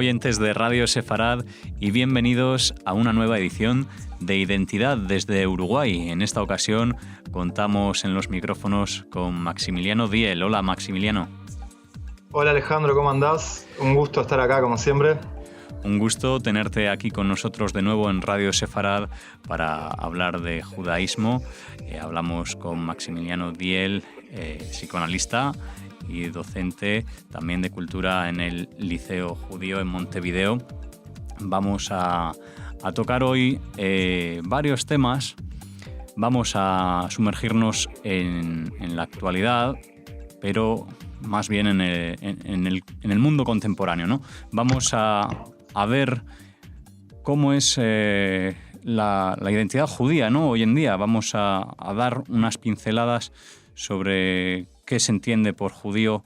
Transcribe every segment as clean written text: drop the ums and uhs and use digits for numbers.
oyentes de Radio Sefarad y bienvenidos a una nueva edición de Identidad desde Uruguay. En esta ocasión contamos en los micrófonos con Maximiliano Diel. Hola, Maximiliano. Hola, Alejandro, ¿cómo andás? Un gusto estar acá, como siempre. Un gusto tenerte aquí con nosotros de nuevo en Radio Sefarad para hablar de judaísmo. Hablamos con Maximiliano Diel, psicoanalista y docente también de cultura en el Liceo Judío en Montevideo. Vamos a tocar hoy varios temas. Vamos a sumergirnos en la actualidad, pero más bien en el mundo contemporáneo, ¿no? Vamos a ver cómo es la identidad judía, ¿no? Hoy en día vamos a dar unas pinceladas sobre qué se entiende por judío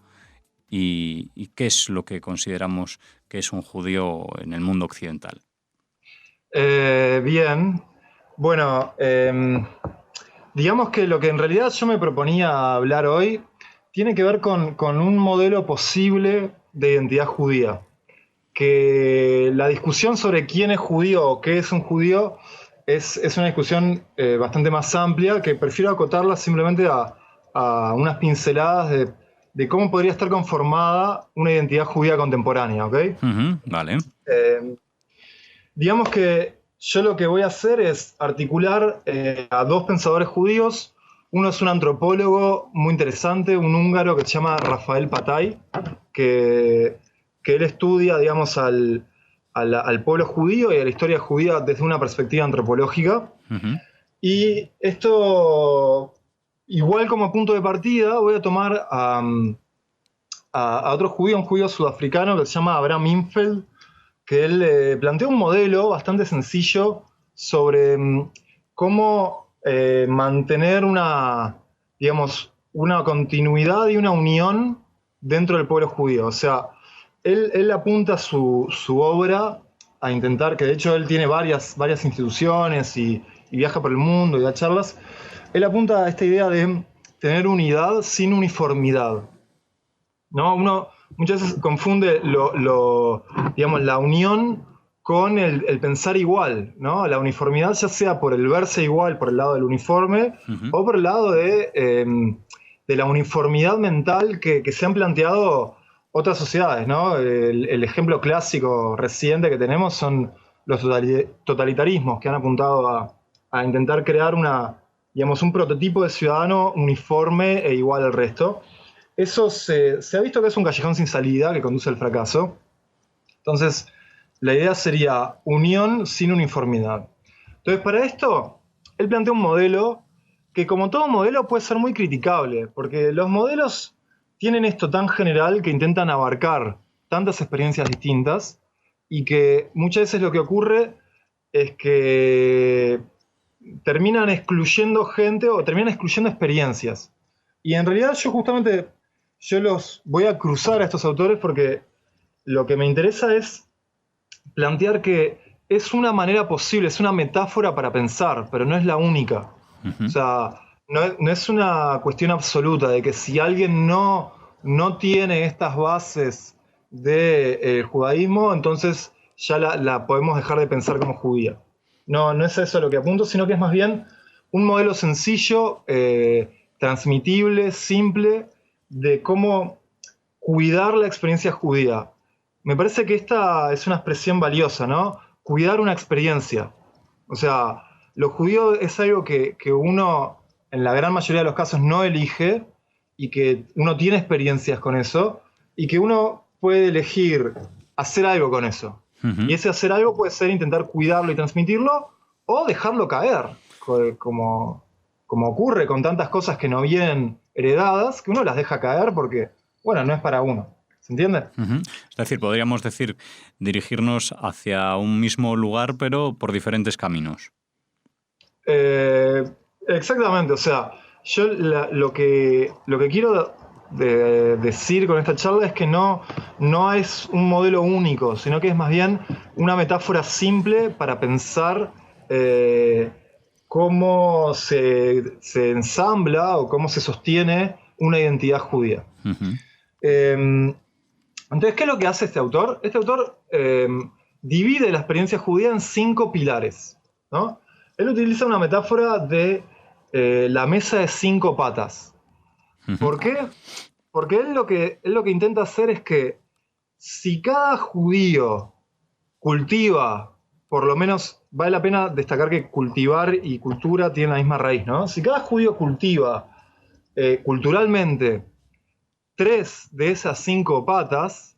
y qué es lo que consideramos que es un judío en el mundo occidental. Bien. Bueno, digamos que lo que en realidad yo me proponía hablar hoy tiene que ver con un modelo posible de identidad judía. Que la discusión sobre quién es judío o qué es un judío es una discusión bastante más amplia, que prefiero acotarla simplemente a unas pinceladas de cómo podría estar conformada una identidad judía contemporánea, ¿ok? Vale. Digamos que yo lo que voy a hacer es articular a dos pensadores judíos. Uno es un antropólogo muy interesante, un húngaro que se llama Rafael Patai, que él estudia, digamos, al pueblo judío y a la historia judía desde una perspectiva antropológica. Y esto, igual como punto de partida, voy a tomar a otro judío, un judío sudafricano que se llama Abraham Infeld, que él plantea un modelo bastante sencillo sobre cómo mantener una continuidad y una unión dentro del pueblo judío. O sea, él apunta su obra a intentar, que de hecho él tiene varias instituciones y viaja por el mundo y da charlas. Él apunta a esta idea de tener unidad sin uniformidad, ¿no? Uno muchas veces confunde la unión con el pensar igual, ¿no? La uniformidad, ya sea por el verse igual, por el lado del uniforme, o por el lado de la uniformidad mental que se han planteado otras sociedades, ¿no? El ejemplo clásico reciente que tenemos son los totalitarismos, que han apuntado a intentar crear un prototipo de ciudadano uniforme e igual al resto. Eso se ha visto que es un callejón sin salida que conduce al fracaso. Entonces, la idea sería unión sin uniformidad. Entonces, para esto, él plantea un modelo que, como todo modelo, puede ser muy criticable, porque los modelos tienen esto tan general que intentan abarcar tantas experiencias distintas y que muchas veces lo que ocurre es que terminan excluyendo gente o terminan excluyendo experiencias. Y en realidad yo los voy a cruzar a estos autores porque lo que me interesa es plantear que es una manera posible, es una metáfora para pensar, pero no es la única. O sea, no es una cuestión absoluta de que si alguien no tiene estas bases del judaísmo, entonces ya la podemos dejar de pensar como judía. No es eso lo que apunto, sino que es más bien un modelo sencillo, transmitible, simple, de cómo cuidar la experiencia judía. Me parece que esta es una expresión valiosa, ¿no? Cuidar una experiencia. O sea, lo judío es algo que uno, en la gran mayoría de los casos, no elige y que uno tiene experiencias con eso y que uno puede elegir hacer algo con eso. Y ese hacer algo puede ser intentar cuidarlo y transmitirlo o dejarlo caer, como ocurre con tantas cosas que no vienen heredadas, que uno las deja caer porque, bueno, no es para uno. ¿Se entiende? Es decir, podríamos dirigirnos hacia un mismo lugar, pero por diferentes caminos. Exactamente, o sea, yo lo que quiero decir con esta charla es que no es un modelo único, sino que es más bien una metáfora simple para pensar cómo se ensambla o cómo se sostiene una identidad judía. Entonces, ¿qué es lo que hace este autor? Este autor divide la experiencia judía en 5 pilares, ¿no? Él utiliza una metáfora de la mesa de 5 patas. ¿Por qué? Porque él lo que intenta hacer es que si cada judío cultiva, por lo menos vale la pena destacar que cultivar y cultura tienen la misma raíz, ¿no? Si cada judío cultiva culturalmente 3 de esas 5 patas,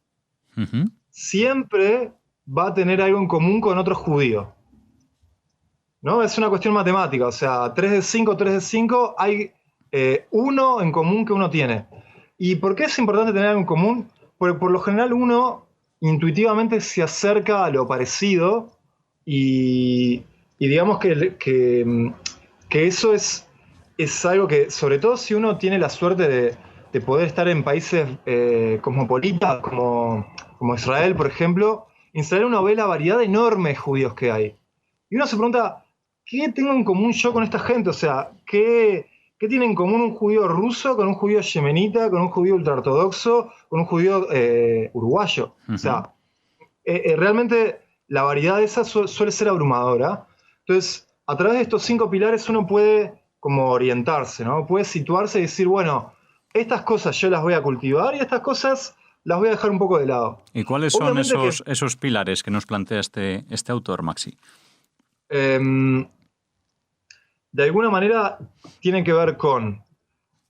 siempre va a tener algo en común con otro judío, ¿no? Es una cuestión matemática, o sea, 3 de 5, 3 de 5, hay uno en común que uno tiene. ¿Y por qué es importante tener algo en común? Porque por lo general uno intuitivamente se acerca a lo parecido y digamos que eso es algo que, sobre todo si uno tiene la suerte de poder estar en países cosmopolitas como Israel, por ejemplo, en Israel uno ve la variedad enorme de judíos que hay. Y uno se pregunta, ¿qué tengo en común yo con esta gente? O sea, ¿qué tiene en común un judío ruso con un judío yemenita, con un judío ultraortodoxo, con un judío uruguayo? O sea, realmente la variedad de esa suele ser abrumadora. Entonces, a través de estos 5 pilares uno puede como orientarse, ¿no? Puede situarse y decir, bueno, estas cosas yo las voy a cultivar y estas cosas las voy a dejar un poco de lado. ¿Y cuáles son esos pilares que nos plantea este autor, Maxi? De alguna manera tienen que ver con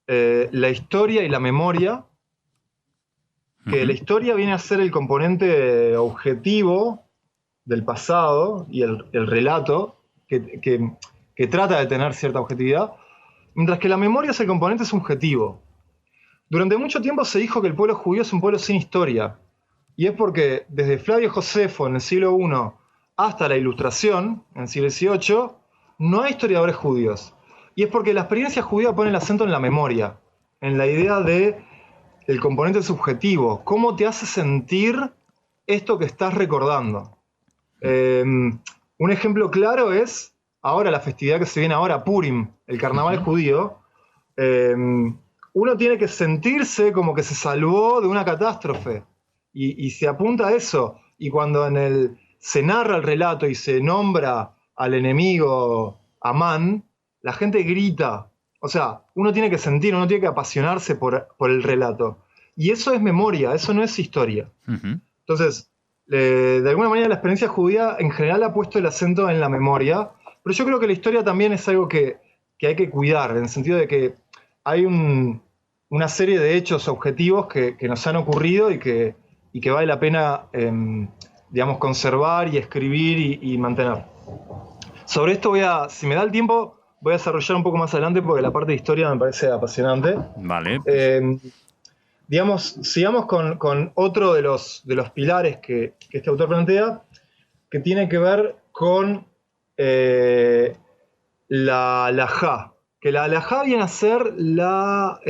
la historia y la memoria, que la historia viene a ser el componente objetivo del pasado y el relato que trata de tener cierta objetividad, mientras que la memoria es el componente subjetivo. Durante mucho tiempo se dijo que el pueblo judío es un pueblo sin historia, y es porque desde Flavio Josefo en el siglo I hasta la Ilustración, en el siglo XVIII, no hay historiadores judíos. Y es porque la experiencia judía pone el acento en la memoria, en la idea de el componente subjetivo, cómo te hace sentir esto que estás recordando. Un ejemplo claro es ahora la festividad que se viene ahora, Purim, el carnaval judío. Uno tiene que sentirse como que se salvó de una catástrofe y se apunta a eso. Y cuando se narra el relato y se nombra al enemigo Amán, la gente grita. O sea, uno tiene que sentir, uno tiene que apasionarse por el relato. Y eso es memoria, eso no es historia. Entonces, de alguna manera la experiencia judía en general ha puesto el acento en la memoria, pero yo creo que la historia también es algo que hay que cuidar, en el sentido de que hay una serie de hechos objetivos que nos han ocurrido y que vale la pena, digamos, conservar y escribir y mantener. Sobre esto si me da el tiempo, voy a desarrollar un poco más adelante porque la parte de historia me parece apasionante. Vale. Digamos, sigamos con otro de los pilares que este autor plantea, que tiene que ver con la halajá. Que la halajá viene a ser la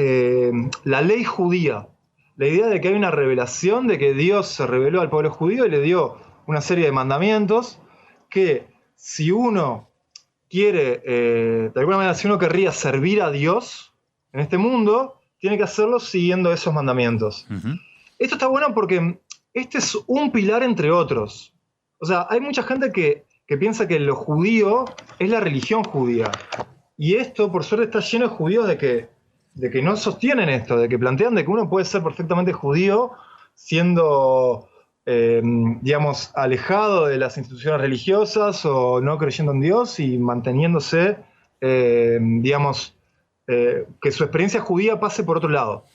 ley judía. La idea de que hay una revelación, de que Dios se reveló al pueblo judío y le dio una serie de mandamientos que si uno quiere, de alguna manera, si uno querría servir a Dios en este mundo, tiene que hacerlo siguiendo esos mandamientos. Esto está bueno porque este es un pilar entre otros. O sea, hay mucha gente que piensa que lo judío es la religión judía. Y esto, por suerte, está lleno de judíos de que no sostienen esto, de que plantean de que uno puede ser perfectamente judío siendo, digamos, alejado de las instituciones religiosas o no creyendo en Dios y manteniéndose, digamos, que su experiencia judía pase por otro lado.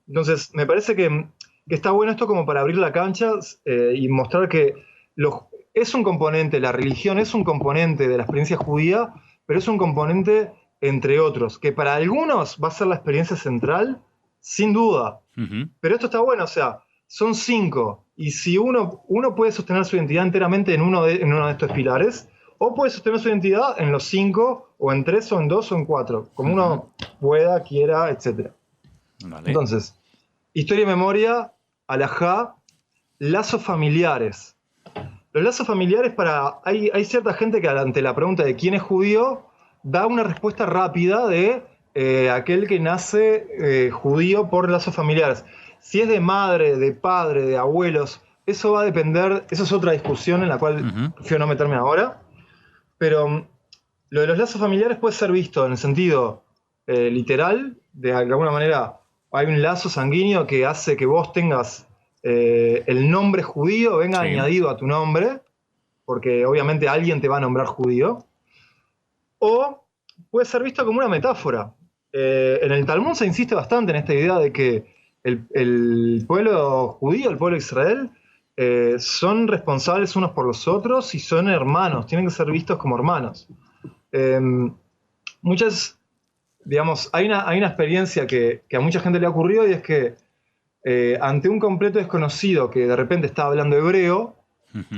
Entonces, me parece que está bueno esto como para abrir la cancha y mostrar que es un componente, la religión es un componente de la experiencia judía, pero es un componente entre otros, que para algunos va a ser la experiencia central, sin duda. Pero esto está bueno, o sea, son 5, y si uno puede sostener su identidad enteramente en uno de estos pilares, o puede sostener su identidad en los 5, o en 3, o en 2, o en 4, como uno pueda, quiera, etc. Vale. Entonces, historia y memoria, halajá, lazos familiares. Los lazos familiares hay cierta gente que ante la pregunta de quién es judío, da una respuesta rápida de aquel que nace judío por lazos familiares. Si es de madre, de padre, de abuelos, eso va a depender, eso es otra discusión en la cual prefiero no meterme ahora, pero lo de los lazos familiares puede ser visto en el sentido literal, de alguna manera hay un lazo sanguíneo que hace que vos tengas el nombre judío, venga añadido a tu nombre, porque obviamente alguien te va a nombrar judío, o puede ser visto como una metáfora. En el Talmud se insiste bastante en esta idea de que el pueblo judío, el pueblo de Israel, son responsables unos por los otros y son hermanos, tienen que ser vistos como hermanos. Digamos, hay una experiencia que a mucha gente le ha ocurrido, y es que ante un completo desconocido que de repente está hablando hebreo,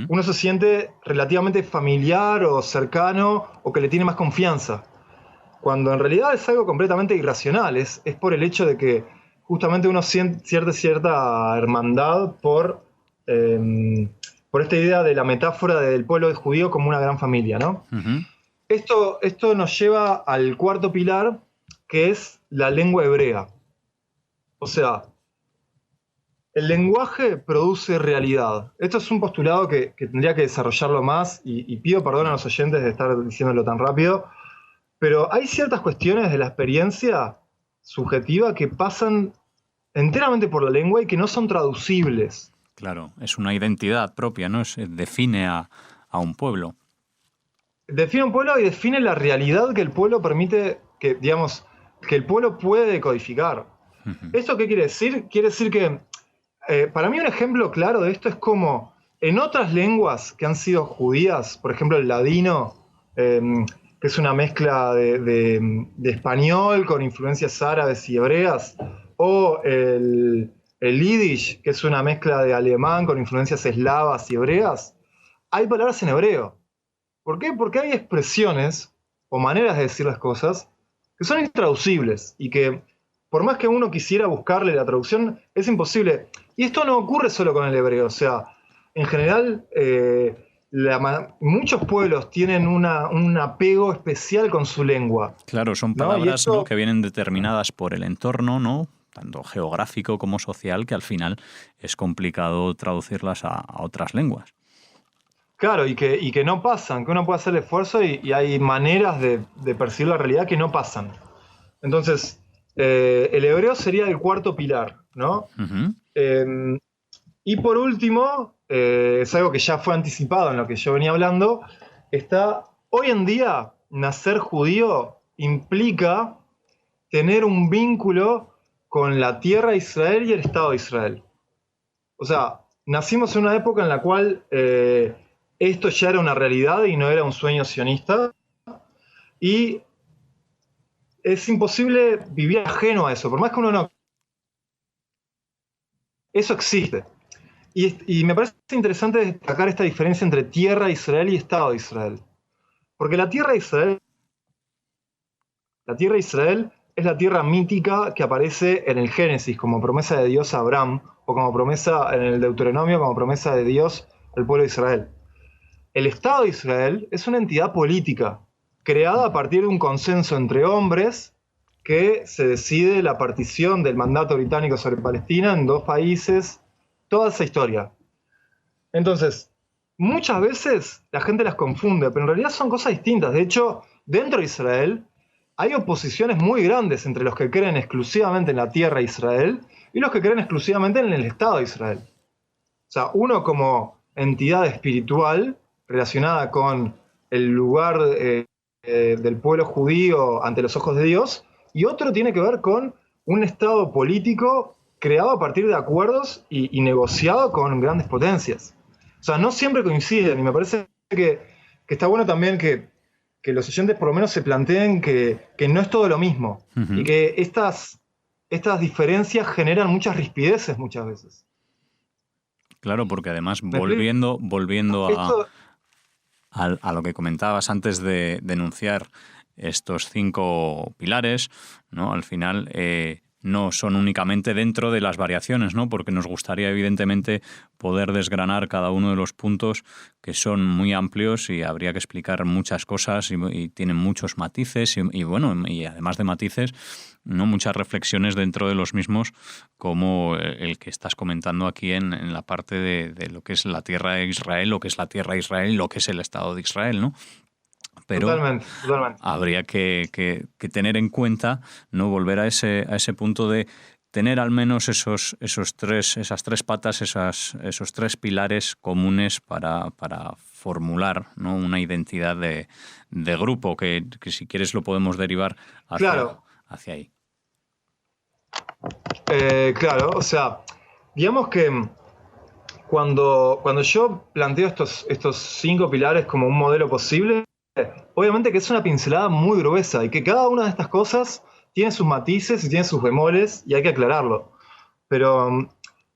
uno se siente relativamente familiar o cercano o que le tiene más confianza, cuando en realidad es algo completamente irracional, es por el hecho de que justamente uno siente cierta hermandad por esta idea de la metáfora del pueblo judío como una gran familia, ¿no? Esto nos lleva al cuarto pilar, que es la lengua hebrea. O sea, el lenguaje produce realidad. Esto es un postulado que tendría que desarrollarlo más, y pido perdón a los oyentes de estar diciéndolo tan rápido, pero hay ciertas cuestiones de la experiencia subjetiva que pasan enteramente por la lengua y que no son traducibles. Claro, es una identidad propia, ¿no? Define a un pueblo. Define un pueblo y define la realidad que el pueblo permite, que el pueblo puede codificar. ¿Esto qué quiere decir? Quiere decir que, para mí un ejemplo claro de esto es como en otras lenguas que han sido judías, por ejemplo el ladino, que es una mezcla de español con influencias árabes y hebreas, o el yiddish, que es una mezcla de alemán con influencias eslavas y hebreas, hay palabras en hebreo. ¿Por qué? Porque hay expresiones o maneras de decir las cosas que son intraducibles y que, por más que uno quisiera buscarle la traducción, es imposible. Y esto no ocurre solo con el hebreo. O sea, en general, muchos pueblos tienen un apego especial con su lengua. Claro, son palabras, ¿no? Que vienen determinadas por el entorno, ¿no? Tanto geográfico como social, que al final es complicado traducirlas a otras lenguas. Claro, y que no pasan, que uno puede hacer el esfuerzo y hay maneras de percibir la realidad que no pasan. Entonces, el hebreo sería el cuarto pilar, ¿no? Y por último, es algo que ya fue anticipado en lo que yo venía hablando, hoy en día, nacer judío implica tener un vínculo con la tierra de Israel y el Estado de Israel. O sea, nacimos en una época en la cual esto ya era una realidad y no era un sueño sionista, y es imposible vivir ajeno a eso, por más que uno no... Eso existe. Y me parece interesante destacar esta diferencia entre tierra de Israel y Estado de Israel. Porque la tierra de Israel es la tierra mítica que aparece en el Génesis como promesa de Dios a Abraham, o como promesa en el Deuteronomio, como promesa de Dios al pueblo de Israel. El Estado de Israel es una entidad política creada a partir de un consenso entre hombres que se decide la partición del mandato británico sobre Palestina en 2 países, toda esa historia. Entonces, muchas veces la gente las confunde, pero en realidad son cosas distintas. De hecho, dentro de Israel hay oposiciones muy grandes entre los que creen exclusivamente en la tierra de Israel y los que creen exclusivamente en el Estado de Israel. O sea, uno como entidad espiritual relacionada con el lugar del pueblo judío ante los ojos de Dios, y otro tiene que ver con un Estado político creado a partir de acuerdos y negociado con grandes potencias. O sea, no siempre coinciden, y me parece que está bueno también que los oyentes por lo menos se planteen que no es todo lo mismo, y que estas diferencias generan muchas rispideces muchas veces. Claro, porque además volviendo a lo que comentabas antes de denunciar estos 5 pilares, ¿no? Al final no son únicamente dentro de las variaciones, ¿no? Porque nos gustaría, evidentemente, poder desgranar cada uno de los puntos, que son muy amplios y habría que explicar muchas cosas y tienen muchos matices y bueno, y además de matices, ¿no? Muchas reflexiones dentro de los mismos, como el que estás comentando aquí en la parte de lo que es la tierra de Israel, lo que es la tierra de Israel y lo que es el Estado de Israel, ¿no? Pero Totalmente. habría que tener en cuenta, ¿no? Volver a ese punto de tener al menos esas tres patas, esos tres pilares comunes para formular, ¿no? Una identidad de grupo, que si quieres lo podemos derivar hacia ahí. Claro, o sea, digamos que cuando yo planteo estos 5 pilares como un modelo posible, obviamente que es una pincelada muy gruesa y que cada una de estas cosas tiene sus matices y tiene sus bemoles y hay que aclararlo. Pero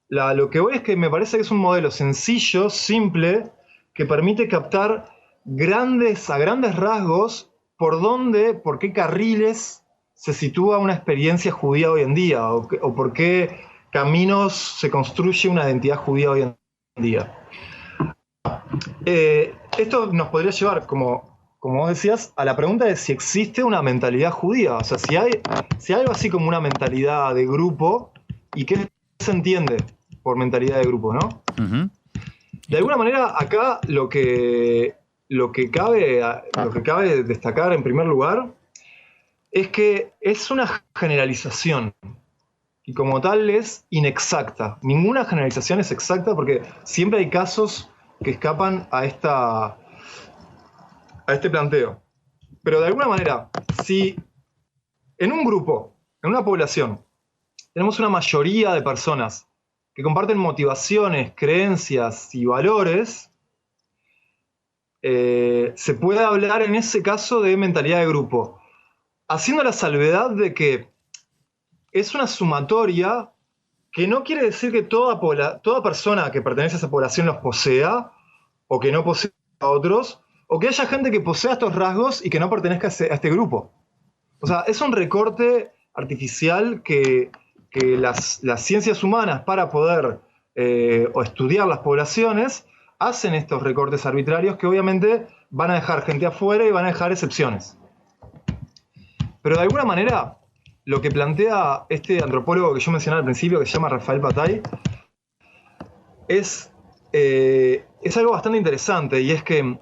lo que voy es que me parece que es un modelo sencillo, simple, que permite captar a grandes rasgos por qué carriles se sitúa una experiencia judía hoy en día o por qué caminos se construye una identidad judía hoy en día. Esto nos podría llevar, como vos decías, a la pregunta de si existe una mentalidad judía. O sea, si hay algo así como una mentalidad de grupo, ¿y qué se entiende por mentalidad de grupo, no? Uh-huh. De alguna manera, acá lo que cabe destacar en primer lugar es que es una generalización y como tal es inexacta. Ninguna generalización es exacta porque siempre hay casos que escapan a este planteo. Pero de alguna manera, si en un grupo, en una población, tenemos una mayoría de personas que comparten motivaciones, creencias y valores, se puede hablar en ese caso de mentalidad de grupo, haciendo la salvedad de que es una sumatoria que no quiere decir que toda persona que pertenece a esa población los posea o que no posea a otros, o que haya gente que posea estos rasgos y que no pertenezca a este grupo. O sea, es un recorte artificial que las ciencias humanas, para poder o estudiar las poblaciones, hacen estos recortes arbitrarios que obviamente van a dejar gente afuera y van a dejar excepciones. Pero de alguna manera, lo que plantea este antropólogo que yo mencioné al principio, que se llama Rafael Patai, es algo bastante interesante, y es que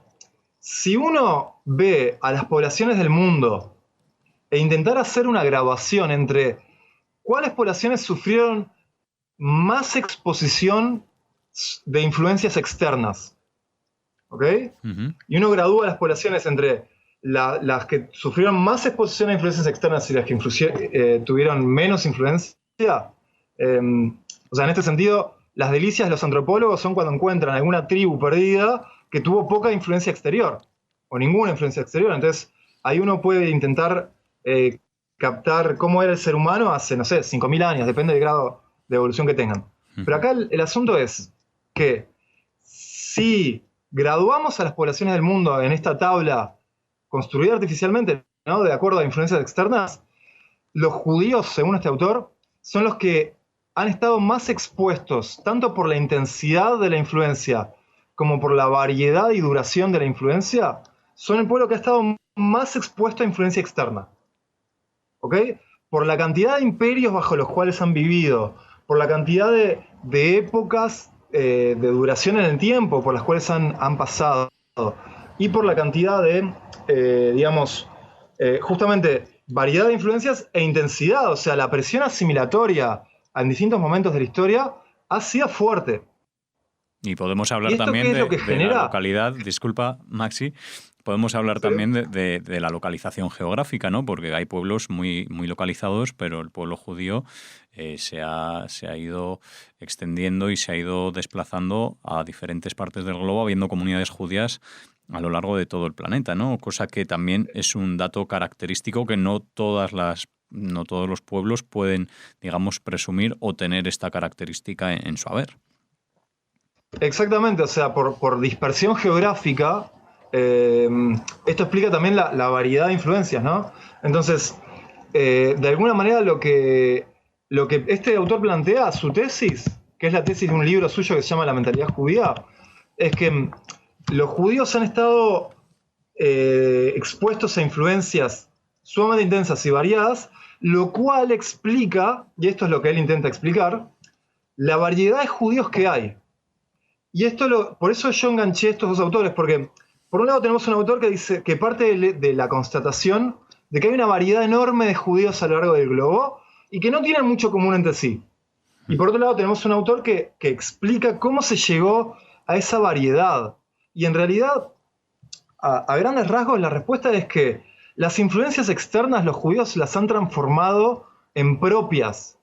si uno ve a las poblaciones del mundo e intentar hacer una graduación entre cuáles poblaciones sufrieron más exposición de influencias externas, ¿ok? Uh-huh. Y uno gradúa las poblaciones entre las que sufrieron más exposición a influencias externas y las que tuvieron menos influencia. O sea, en este sentido, las delicias de los antropólogos son cuando encuentran alguna tribu perdida que tuvo poca influencia exterior o ninguna influencia exterior. Entonces, ahí uno puede intentar captar cómo era el ser humano hace, no sé, 5.000 años, depende del grado de evolución que tengan. Pero acá el asunto es que si graduamos a las poblaciones del mundo en esta tabla construida artificialmente, ¿no?, de acuerdo a influencias externas, los judíos, según este autor, son los que han estado más expuestos, tanto por la intensidad de la influencia como por la variedad y duración de la influencia, son el pueblo que ha estado más expuesto a influencia externa. ¿Ok? Por la cantidad de imperios bajo los cuales han vivido, por la cantidad de épocas de duración en el tiempo por las cuales han pasado, y por la cantidad de, justamente, variedad de influencias e intensidad. O sea, la presión asimilatoria en distintos momentos de la historia ha sido fuerte. Y podemos hablar también de la localidad, disculpa, Maxi, podemos hablar también de la localización geográfica, ¿no? Porque hay pueblos muy, muy localizados, pero el pueblo judío se ha ido extendiendo y se ha ido desplazando a diferentes partes del globo, habiendo comunidades judías a lo largo de todo el planeta, ¿no? Cosa que también es un dato característico que no todos los pueblos pueden, digamos, presumir o tener esta característica en su haber. Exactamente, o sea, por dispersión geográfica, esto explica también la variedad de influencias, ¿no? Entonces, de alguna manera lo que lo que este autor plantea, su tesis, que es la tesis de un libro suyo que se llama La mentalidad judía, es que los judíos han estado expuestos a influencias sumamente intensas y variadas, lo cual explica, y esto es lo que él intenta explicar, la variedad de judíos que hay. Y por eso yo enganché estos dos autores, porque por un lado tenemos un autor que dice que parte de la constatación de que hay una variedad enorme de judíos a lo largo del globo y que no tienen mucho común entre sí. Y por otro lado tenemos un autor que explica cómo se llegó a esa variedad. Y en realidad, a grandes rasgos, la respuesta es que las influencias externas los judíos las han transformado en propias,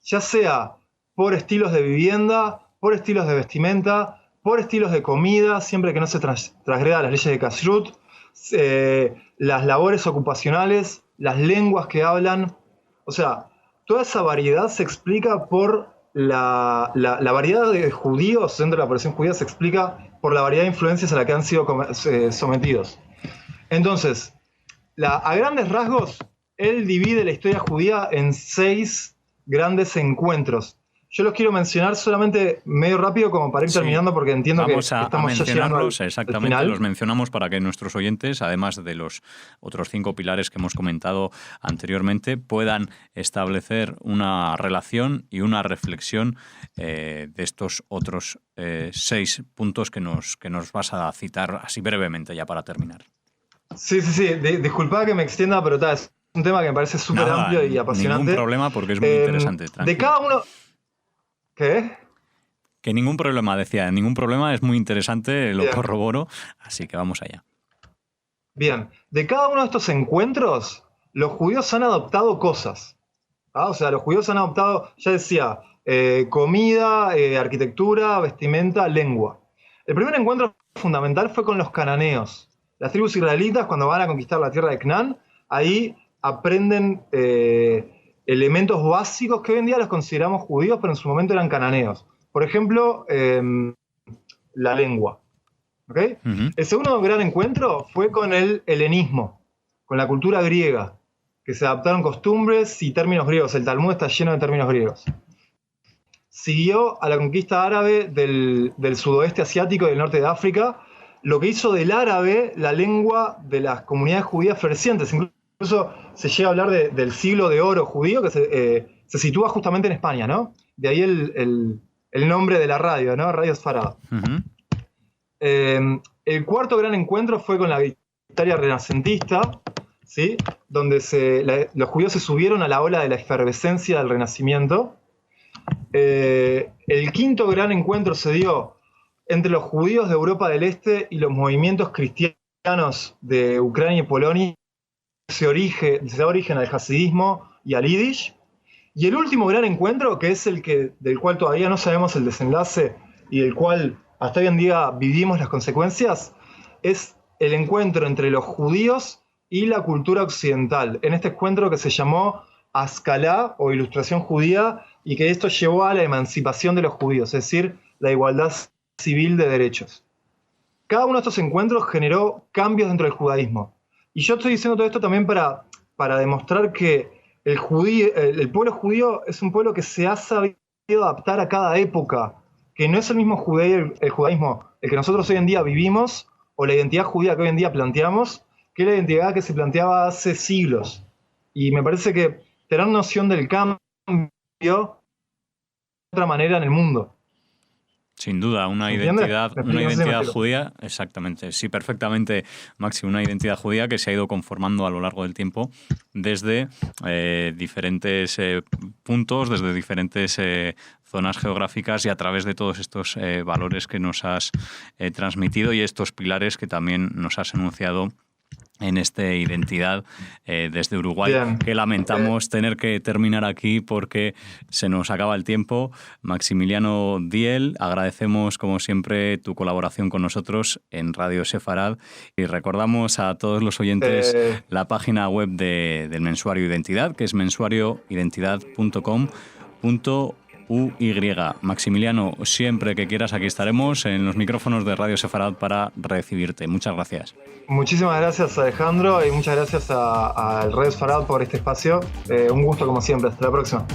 ya sea por estilos de vivienda, por estilos de vestimenta, por estilos de comida, siempre que no se transgreda las leyes de Kashrut, las labores ocupacionales, las lenguas que hablan. O sea, toda esa variedad se explica por la variedad de judíos dentro de la población judía se explica por la variedad de influencias a la que han sido sometidos. Entonces, a grandes rasgos, él divide la historia judía en 6 grandes encuentros. Yo los quiero mencionar solamente medio rápido como para ir terminando, porque entiendo que estamos ya llegando al final. Los mencionamos para que nuestros oyentes, además de los otros 5 pilares que hemos comentado anteriormente, puedan establecer una relación y una reflexión de estos otros 6 puntos que nos vas a citar así brevemente ya para terminar. Sí. Disculpa que me extienda, pero es un tema que me parece súper amplio y apasionante. Ningún problema, porque es muy interesante. De cada uno... ¿Qué? Que ningún problema, decía. Ningún problema, es muy interesante, lo corroboro. Así que vamos allá. Bien. De cada uno de estos encuentros, los judíos han adoptado cosas. O sea, los judíos han adoptado, ya decía, comida, arquitectura, vestimenta, lengua. El primer encuentro fundamental fue con los cananeos. Las tribus israelitas, cuando van a conquistar la tierra de Canaán, ahí aprenden elementos básicos que hoy en día los consideramos judíos, pero en su momento eran cananeos. Por ejemplo, la lengua. ¿Okay? Uh-huh. El segundo gran encuentro fue con el helenismo, con la cultura griega, que se adaptaron costumbres y términos griegos. El Talmud está lleno de términos griegos. Siguió a la conquista árabe del sudoeste asiático y del norte de África, lo que hizo del árabe la lengua de las comunidades judías florecientes. Incluso se llega a hablar del siglo de oro judío, que se sitúa justamente en España, ¿no? De ahí el nombre de la radio, ¿no? Radio Sefarad. Uh-huh. El cuarto gran encuentro fue con la victoria renacentista, ¿sí? Donde los judíos se subieron a la ola de la efervescencia del Renacimiento. El quinto gran encuentro se dio entre los judíos de Europa del Este y los movimientos cristianos de Ucrania y Polonia, se da origen al hasidismo y al yiddish. Y el último gran encuentro, que es del cual todavía no sabemos el desenlace y del cual hasta hoy en día vivimos las consecuencias, es el encuentro entre los judíos y la cultura occidental, en este encuentro que se llamó Ascalá o Ilustración Judía, y que esto llevó a la emancipación de los judíos, es decir, la igualdad civil de derechos. Cada uno de estos encuentros generó cambios dentro del judaísmo. Y yo estoy diciendo todo esto también para demostrar que el pueblo judío es un pueblo que se ha sabido adaptar a cada época, que no es el mismo el judaísmo el que nosotros hoy en día vivimos, o la identidad judía que hoy en día planteamos, que la identidad que se planteaba hace siglos. Y me parece que tener noción del cambio de otra manera en el mundo. Sin duda, una identidad judía, exactamente, sí, perfectamente, Maxi, una identidad judía que se ha ido conformando a lo largo del tiempo desde diferentes puntos, desde diferentes zonas geográficas y a través de todos estos valores que nos has transmitido y estos pilares que también nos has enunciado en esta identidad desde Uruguay. Bien. Que lamentamos tener que terminar aquí porque se nos acaba el tiempo. Maximiliano Diel, agradecemos como siempre tu colaboración con nosotros en Radio Sefarad y recordamos a todos los oyentes la página web del Mensuario Identidad, que es mensuarioidentidad.com.uy. Maximiliano, siempre que quieras aquí estaremos en los micrófonos de Radio Sefarad para recibirte. Muchas gracias. Muchísimas gracias, Alejandro, y muchas gracias al Radio Sefarad por este espacio. Un gusto como siempre. Hasta la próxima.